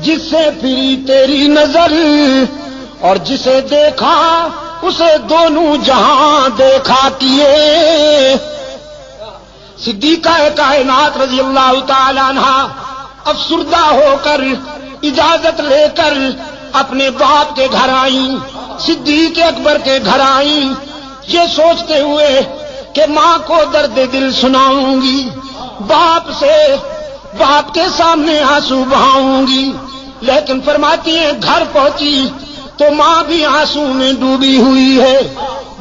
جس سے پھری تیری نظر، اور جسے دیکھا اسے دونوں جہاں دیکھا کیے۔ صدیقہ کائنات رضی اللہ تعالی عنہ افسردہ ہو کر اجازت لے کر اپنے باپ کے گھر آئیں، صدیق اکبر کے گھر آئیں، یہ سوچتے ہوئے کہ ماں کو درد دل سناؤں گی، باپ کے سامنے آنسو بہاؤں گی، لیکن فرماتی ہیں گھر پہنچی تو ماں بھی آنسو میں ڈوبی ہوئی ہے،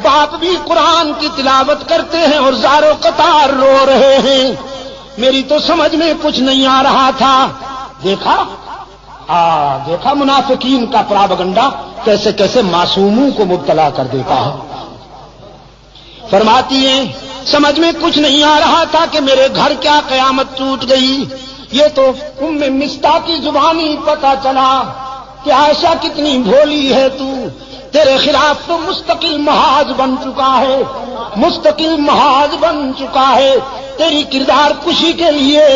باپ بھی قرآن کی تلاوت کرتے ہیں اور زارو قطار رو رہے ہیں۔ میری تو سمجھ میں کچھ نہیں آ رہا تھا۔ دیکھا منافقین کا پراپگنڈا کیسے کیسے معصوموں کو مبتلا کر دیتا ہے۔ فرماتی ہیں سمجھ میں کچھ نہیں آ رہا تھا کہ میرے گھر کیا قیامت ٹوٹ گئی۔ یہ تو ام مصطح کی زبانی پتہ چلا کہ عائشہ کتنی بھولی ہے تو، تیرے خلاف تو مستقل محاذ بن چکا ہے، مستقل محاذ بن چکا ہے، تیری کردار کشی کے لیے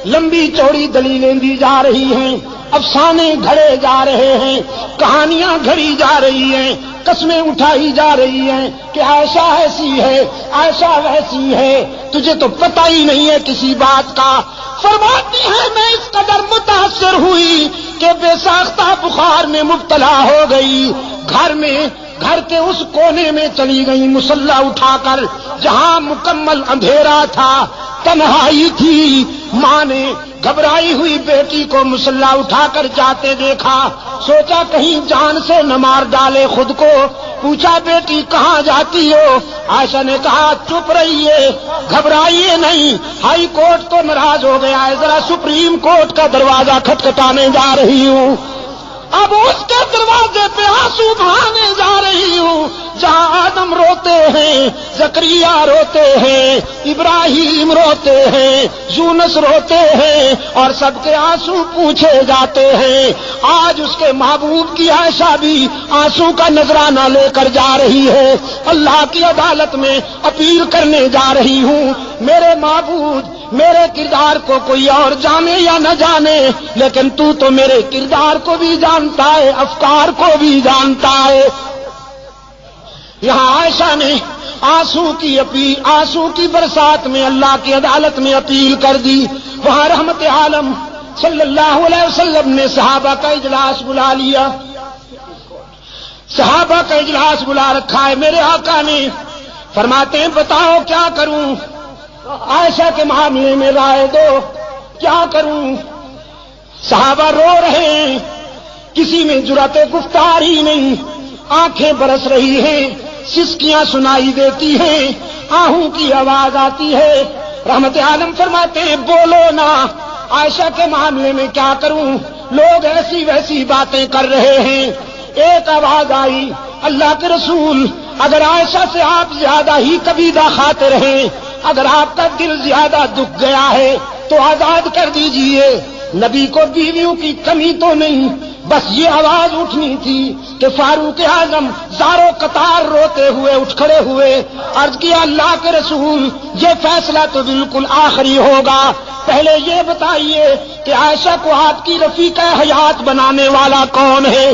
لمبی چوڑی دلیلیں دی جا رہی ہیں، افسانے گھڑے جا رہے ہیں، کہانیاں گھڑی جا رہی ہیں، قسمیں اٹھائی جا رہی ہیں کہ عائشہ ایسی ہے، عائشہ ویسی ہے، تجھے تو پتہ ہی نہیں ہے کسی بات کا۔ فرماتی ہے میں اس قدر متاثر ہوئی کہ بے ساختہ بخار میں مبتلا ہو گئی، گھر کے اس کونے میں چلی گئی مصلی اٹھا کر جہاں مکمل اندھیرا تھا، تنہائی تھی۔ ماں نے گھبرائی ہوئی بیٹی کو مصلی اٹھا کر جاتے دیکھا، سوچا کہیں جان سے نہ مار ڈالے خود کو، پوچھا بیٹی کہاں جاتی ہو؟ عائشہ نے کہا چپ رہیے، گھبرائیے نہیں، ہائی کورٹ تو ناراض ہو گیا ہے، ذرا سپریم کورٹ کا دروازہ کھٹکھٹانے جا رہی ہوں، اب اس کے دروازے پہ آنسو بہانے جا رہی ہوں جہاں آدم روتے ہیں، زکریا روتے ہیں، ابراہیم روتے ہیں، یونس روتے ہیں، اور سب کے آنسو پوچھے جاتے ہیں۔ آج اس کے محبوب کی عائشہ بھی آنسو کا نذرانہ لے کر جا رہی ہے، اللہ کی عدالت میں اپیل کرنے جا رہی ہوں، میرے معبود میرے کردار کو کوئی اور جانے یا نہ جانے، لیکن تو میرے کردار کو بھی جانتا ہے، افکار کو بھی جانتا ہے۔ یہاں عائشہ نے آنسو کی برسات میں اللہ کی عدالت میں اپیل کر دی، وہاں رحمت عالم صلی اللہ علیہ وسلم نے صحابہ کا اجلاس بلا لیا، صحابہ کا اجلاس بلا رکھا ہے، میرے آقا نے فرماتے ہیں بتاؤ کیا کروں، عائشہ کے معاملے میں رائے دو، کیا کروں؟ صحابہ رو رہے ہیں، کسی میں جرأت گفتار ہی نہیں، آنکھیں برس رہی ہیں، سسکیاں سنائی دیتی ہیں، آہوں کی آواز آتی ہے۔ رحمت عالم فرماتے ہیں بولو نا، عائشہ کے معاملے میں کیا کروں، لوگ ایسی ویسی باتیں کر رہے ہیں۔ ایک آواز آئی اللہ کے رسول اگر عائشہ سے آپ زیادہ ہی کبیدہ خاطر ہیں، اگر آپ کا دل زیادہ دکھ گیا ہے تو آزاد کر دیجئے، نبی کو بیویوں کی کمی تو نہیں، بس یہ آواز اٹھنی تھی کہ فاروق اعظم زارو قطار روتے ہوئے اٹھ کھڑے ہوئے، عرض کیا اللہ کے رسول یہ فیصلہ تو بالکل آخری ہوگا، پہلے یہ بتائیے کہ عائشہ کو آپ کی رفیقہ حیات بنانے والا کون ہے؟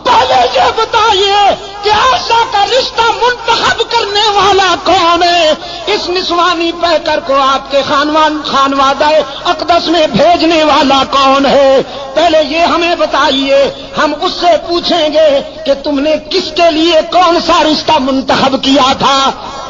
پہلے یہ بتائیے کہ عائشہ کا رشتہ منتخب کرنے والا کون ہے؟ اس نسوانی پیکر کو آپ کے خانوادہ اقدس میں بھیجنے والا کون ہے؟ پہلے یہ ہمیں بتائیے، ہم اس سے پوچھیں گے کہ تم نے کس کے لیے کون سا رشتہ منتخب کیا تھا۔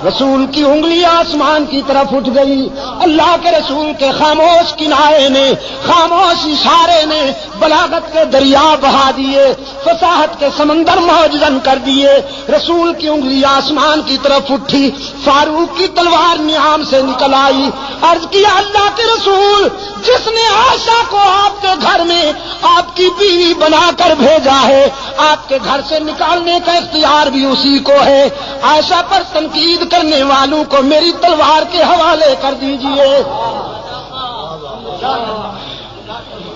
رسول کی انگلی آسمان کی طرف اٹھ گئی، اللہ کے رسول کے خاموش کنارے نے، خاموش اشارے نے بلاغت کے دریا بہا دیے، فصاحت کے سمندر موجزن کر دیے۔ رسول کی انگلی آسمان کی طرف اٹھی، فاروق کی تلوار نیام سے نکل آئی، عرض کیا اللہ کے رسول جس نے عائشہ کو آپ کے گھر میں آپ کی بیوی بنا کر بھیجا ہے، آپ کے گھر سے نکالنے کا اختیار بھی اسی کو ہے، عائشہ پر تنقید کرنے والوں کو میری تلوار کے حوالے کر دیجئے،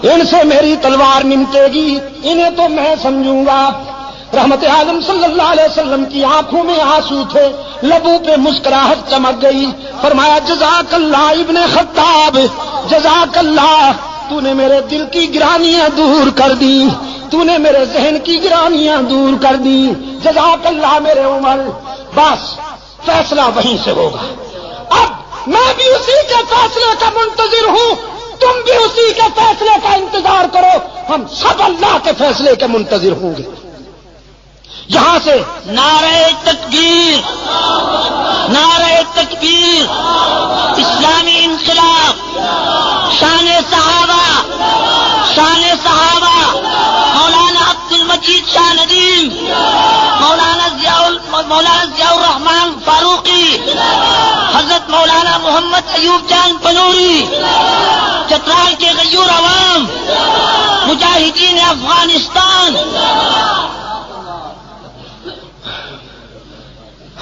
ان سے میری تلوار نمٹے گی، انہیں تو میں سمجھوں گا۔ رحمت عالم صلی اللہ علیہ وسلم کی آنکھوں میں آنسو تھے، لبوں پہ مسکراہٹ چمک گئی، فرمایا جزاک اللہ ابن خطاب، جزاک اللہ، تو نے میرے دل کی گرانیاں دور کر دی، تو نے میرے ذہن کی گرانیاں دور کر دی، جزاک اللہ میرے عمر۔ بس فیصلہ وہیں سے ہوگا۔ اب میں بھی اسی کے فیصلے کا منتظر ہوں، تم بھی اسی کے فیصلے کا انتظار کرو، ہم سب اللہ کے فیصلے کے منتظر ہوں گے۔ یہاں سے نعرہ تکبیر، نعرہ تکبیر، اسلامی انقلاب، شان صحابہ، شان صحابہ، مولانا عبد المجید شاہ ندیم، مولانا ضیاء الرحمان فاروقی، حضرت مولانا محمد ایوب جان پنوری، چترال کے غیور عوام، مجاہدین افغانستان،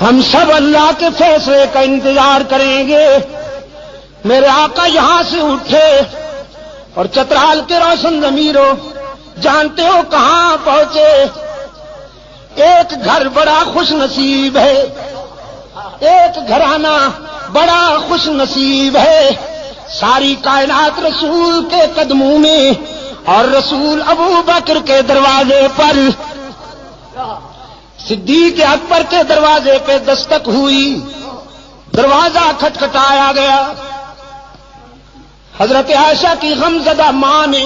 ہم سب اللہ کے فیصلے کا انتظار کریں گے۔ میرے آقا یہاں سے اٹھے اور چترال کے روشن ضمیروں، جانتے ہو کہاں پہنچے؟ ایک گھر بڑا خوش نصیب ہے، ایک گھرانہ بڑا خوش نصیب ہے، ساری کائنات رسول کے قدموں میں، اور رسول ابو بکر کے دروازے پر، صدیق اکبر کے دروازے پہ دستک ہوئی، دروازہ کھٹکھٹایا گیا۔ حضرت عائشہ کی غمزدہ ماں نے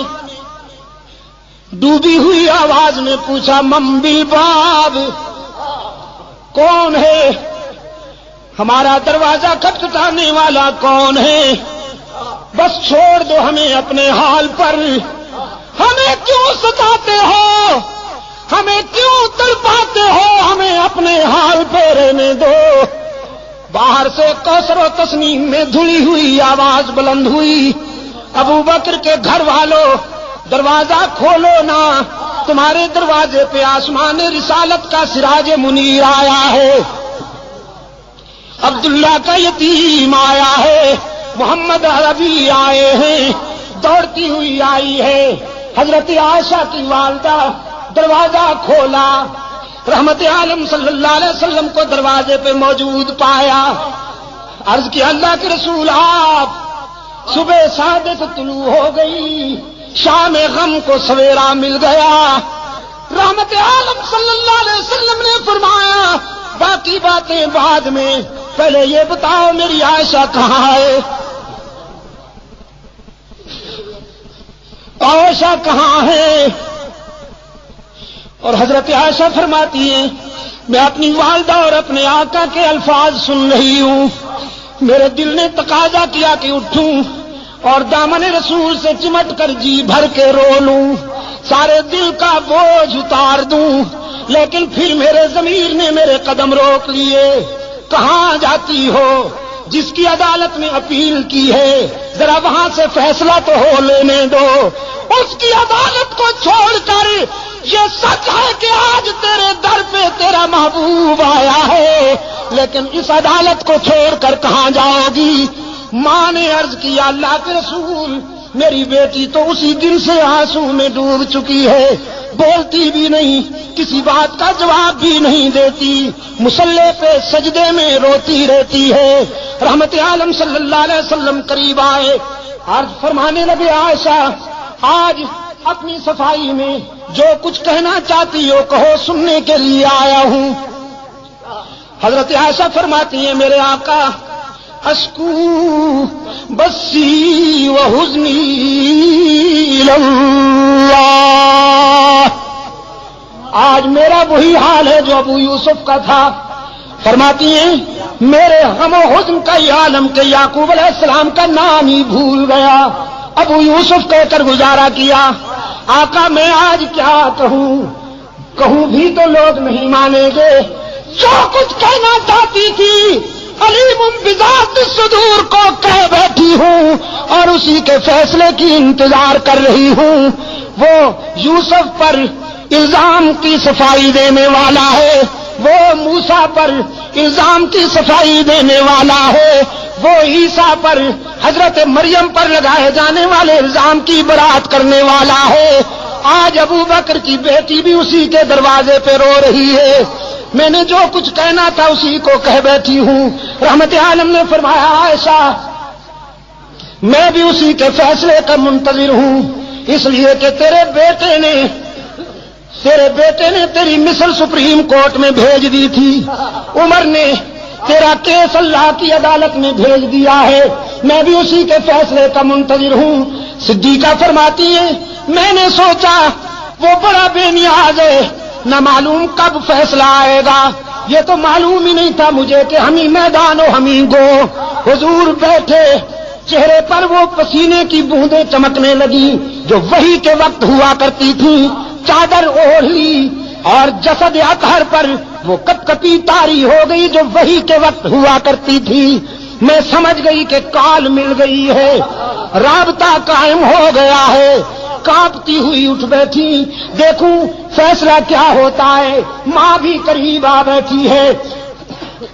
ڈوبی ہوئی آواز میں پوچھا، من بالباب، کون ہے؟ ہمارا دروازہ کھٹکھٹانے والا کون ہے؟ بس چھوڑ دو ہمیں اپنے حال پر، ہمیں کیوں ستاتے ہو، ہمیں کیوں تڑپاتے ہو، ہمیں اپنے حال پہ رہنے دو۔ باہر سے کوثر و تسنیم میں دھلی ہوئی آواز بلند ہوئی، ابو بکر کے گھر والوں دروازہ کھولو نا، تمہارے دروازے پہ آسمان رسالت کا سراج منیر آیا ہے، عبداللہ کا یتیم آیا ہے، محمد عربی آئے ہیں، دوڑتی ہوئی آئی ہے۔ حضرت عائشہ کی والدہ دروازہ کھولا، رحمت عالم صلی اللہ علیہ وسلم کو دروازے پہ موجود پایا، عرض کیا اللہ کے رسول آپ، صبح صادق طلوع ہو گئی، شام غم کو سویرا مل گیا۔ رحمت عالم صلی اللہ علیہ وسلم نے فرمایا باقی باتیں بعد میں، پہلے یہ بتاؤ میری عائشہ کہاں ہے؟ عائشہ کہاں ہے؟ اور حضرت عائشہ فرماتی ہیں میں اپنی والدہ اور اپنے آقا کے الفاظ سن رہی ہوں، میرے دل نے تقاضا کیا کہ اٹھوں اور دامن رسول سے چمٹ کر جی بھر کے رو لوں، سارے دل کا بوجھ اتار دوں، لیکن پھر میرے ضمیر نے میرے قدم روک لیے۔ کہاں جاتی ہو؟ جس کی عدالت میں اپیل کی ہے ذرا وہاں سے فیصلہ تو ہو لینے دو، اس کی عدالت کو چھوڑ کر یہ سچ ہے کہ آج تیرے در پہ تیرا محبوب آیا ہے، لیکن اس عدالت کو چھوڑ کر کہاں جاؤ گی؟ ماں نے عرض کیا اللہ کے رسول میری بیٹی تو اسی دن سے آنسو میں ڈوب چکی ہے، بولتی بھی نہیں، کسی بات کا جواب بھی نہیں دیتی، مصلے پہ سجدے میں روتی رہتی ہے۔ رحمت عالم صلی اللہ علیہ وسلم قریب آئے، عرض فرمانے لگے عائشہ آج اپنی صفائی میں جو کچھ کہنا چاہتی ہو کہو، سننے کے لیے آیا ہوں۔ حضرت عائشہ فرماتی ہیں میرے آقا اشکو بسی و حزنی اللہ، آج میرا وہی حال ہے جو ابو یوسف کا تھا۔ فرماتی ہیں میرے غم و حزن کا یہ عالم کہ یعقوب علیہ السلام کا نام ہی بھول گیا، ابو یوسف کہہ کر گزارا کیا۔ آقا میں آج کیا کہوں بھی تو لوگ نہیں مانیں گے، جو کچھ کہنا چاہتی تھی علیم بذات الصدور کو کہہ بیٹھی ہوں، اور اسی کے فیصلے کی انتظار کر رہی ہوں۔ وہ یوسف پر الزام کی صفائی دینے والا ہے، وہ موسیٰ پر الزام کی صفائی دینے والا ہے، وہ عیسیٰ پر حضرت مریم پر لگائے جانے والے الزام کی برات کرنے والا ہے۔ آج ابو بکر کی بیٹی بھی اسی کے دروازے پہ رو رہی ہے، میں نے جو کچھ کہنا تھا اسی کو کہہ بیٹھی ہوں۔ رحمت عالم نے فرمایا عائشہ میں بھی اسی کے فیصلے کا منتظر ہوں، اس لیے کہ تیرے بیٹے نے تیری مصر سپریم کورٹ میں بھیج دی تھی، عمر نے تیرا کیس اللہ کی عدالت میں بھیج دیا ہے، میں بھی اسی کے فیصلے کا منتظر ہوں۔ صدیقہ فرماتی ہے میں نے سوچا وہ بڑا بے نیاز ہے، نہ معلوم کب فیصلہ آئے گا، یہ تو معلوم ہی نہیں تھا مجھے کہ ہمیں میدان و ہمیں گو۔ حضور بیٹھے، چہرے پر وہ پسینے کی بوندیں چمکنے لگی جو وحی کے وقت ہوا کرتی تھی، چادر اوڑھ لی اور جسد اطہر پر وہ کپ کپی تاری ہو گئی جو وحی کے وقت ہوا کرتی تھی۔ میں سمجھ گئی کہ کال مل گئی ہے، رابطہ قائم ہو گیا ہے، کانپتی ہوئی اٹھ بیٹھی، دیکھوں فیصلہ کیا ہوتا ہے۔ ماں بھی قریب آ بیٹھی ہے۔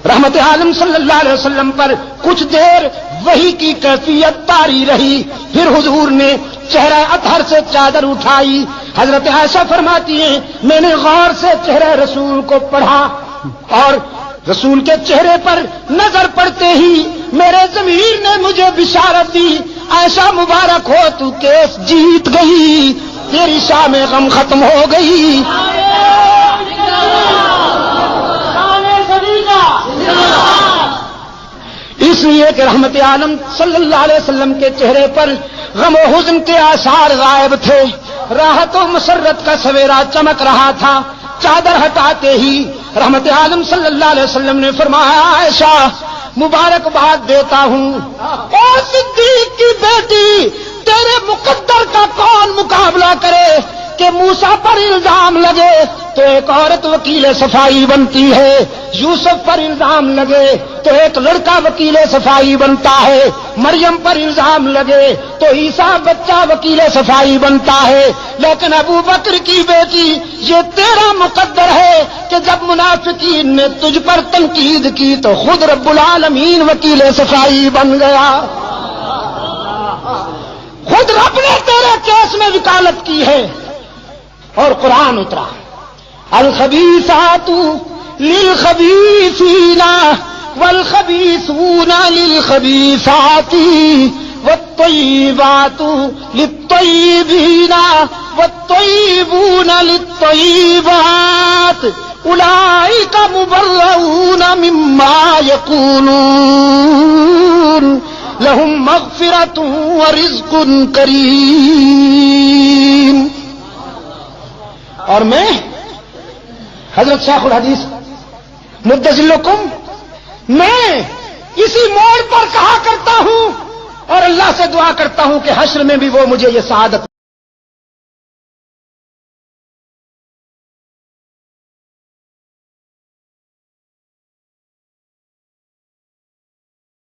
رحمت عالم صلی اللہ علیہ وسلم پر کچھ دیر وحی کی کیفیت طاری رہی، پھر حضور نے چہرہ اطہر سے چادر اٹھائی۔ حضرت عائشہ فرماتی ہیں میں نے غور سے چہرہ رسول کو پڑھا اور رسول کے چہرے پر نظر پڑتے ہی میرے ضمیر نے مجھے بشارت دی، عائشہ مبارک ہو تو کیس جیت گئی، تیری شام غم ختم ہو گئی۔ اس لیے کہ رحمت عالم صلی اللہ علیہ وسلم کے چہرے پر غم و حزن کے آثار غائب تھے، راحت و مسرت کا سویرا چمک رہا تھا۔ چادر ہٹاتے ہی رحمت عالم صلی اللہ علیہ وسلم نے فرمایا عائشہ مبارکباد دیتا ہوں، اے صدیق کی بیٹی، تیرے مقدر کا کون مقابلہ کرے کہ موسیٰ پر الزام لگے تو ایک عورت وکیل صفائی بنتی ہے، یوسف پر الزام لگے تو ایک لڑکا وکیل صفائی بنتا ہے، مریم پر الزام لگے تو عیسیٰ بچہ وکیل صفائی بنتا ہے، لیکن ابو بکر کی بیٹی یہ تیرا مقدر ہے کہ جب منافقین نے تجھ پر تنقید کی تو خود رب العالمین وکیل صفائی بن گیا، خود رب نے تیرے کیس میں وکالت کی ہے۔ اور قرآن اترا الخبیثات للخبیثین والخبیثون للخبیثات والطیبات للطیبین والطیبون للطیبات اولئک مبرؤون مما یقولون لهم مغفرۃ ورزق کریم۔ اور میں حضرت شیخ الحدیث مدظلکم میں اسی موڑ پر کہا کرتا ہوں اور اللہ سے دعا کرتا ہوں کہ حشر میں بھی وہ مجھے یہ سعادت